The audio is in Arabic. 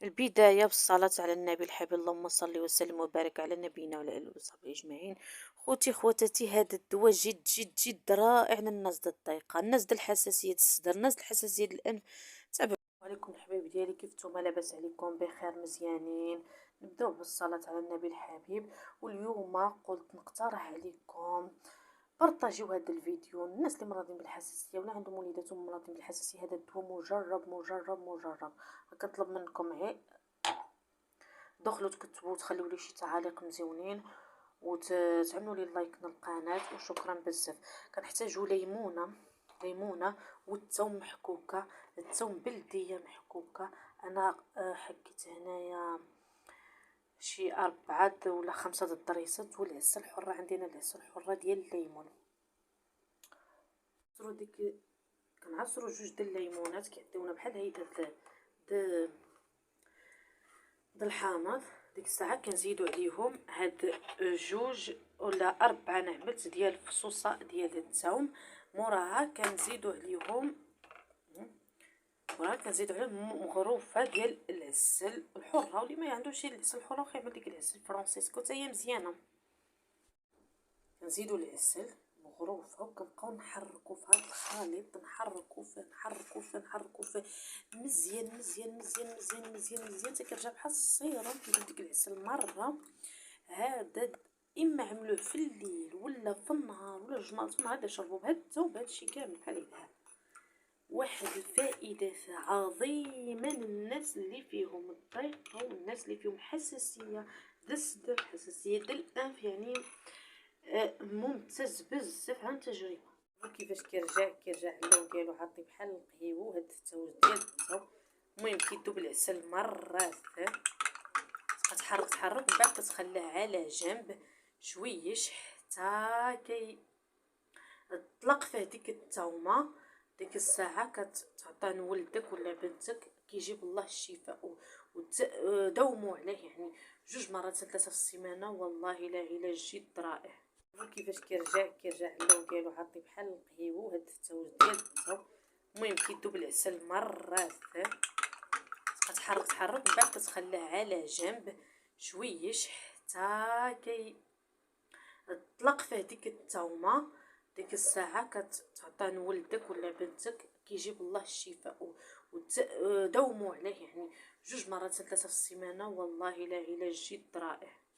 البداية بالصلاة على النبي الحبيب، اللهم صل وسلم وبارك على نبينا وعلى آله وصحبه أجمعين. خوتي خواتاتي، هذا الدواء جد جد جد رائع للناس د الضيقة، الناس د الحساسية الصدر، الناس د الحساسية الأنف. تابعوا. عليكم الحبايب ديالي، كيف نتوما؟ لاباس عليكم؟ بخير مزيانين؟ نبداو بالصلاة على النبي الحبيب. واليوم قلت نقترح عليكم بارطاجيو هذا الفيديو. الناس اللي مرضين بالحساسيه ولا عندهم وليداتهم مرضين بالحساسيه، هذا الدواء مجرب مجرب مجرب. كنطلب منكم غير دخلوا تكتبوا وتخليوا لي شي تعاليق مزيونين وتعملوا لي لايك للقناه، وشكرا بزاف. كنحتاجوا ليمونه والثوم محكوكه، الثوم بلديه محكوكه. انا حكيت هنايا شي 4 ولا 5 د الضريسات، والعسل الحره. عندي انا العسل الحره ديال الليمون. كنعصروا 2 د الليمونات كيعطيونا بحال هيدا د الحامض. ديك الساعه كنزيدوا عليهم هاد 2 ولا 4 نعملت ديال الفصوصه ديال الثوم. موراها كنزيدوا عليهم مغروفه ديال العسل الحره، واللي ما عندوش العسل الحره كيعمل ديك العسل الفرنسيسكو حتى هي مزيانه. كنزيدوا العسل مغروفه وكنبقاو نحركوا في هذا الخليط، نحركوا فيه مزيان مزيان مزيان مزيان مزيان مزيان حتى كيرجع بحال السيروم. كيدير ديك العسل مره هذا، اما عملوه في الليل ولا في النهار ولا جوج مرات في النهار، شربوا بهذا الثوب هذا الشيء كامل بحال هكا. واحد الفائده عظيمه للناس اللي فيهم الضيق والناس اللي فيهم حساسيه د الصدر، حساسيه د الانف، يعني ممتاز بزاف عن تجربه. كيفاش كيرجع اللون ديالو عاطي بحال القهيوه. وهاد التوج ديال الثوم المهم كيدوب العسل مرات، تحرك من بعد كتخليه على جنب شويش حتى كيطلق فيه ديك الثومه. ديك الساعه كتعطيه لولدك ولا بنتك، كيجيب الله الشفاء. وداوموا عليه يعني 2 مرات 3 في السيمانه، والله لا علاج جد رائع. كيفاش كيرجع اللون ديالو عاطي بحال القهيوه. وهاد التوج ديال الثوم المهم كيدوب العسل مرات، تحرك من بعد كتخليه على جنب شويش حتى كيطلق فيه ديك الثومه. ديك الساعه كتعطيه لولدك ولا بنتك، كيجيب الله الشفاء. وداوموا عليه يعني 2 مرات 3 في السيمانه، والله لا علاج جد رائع.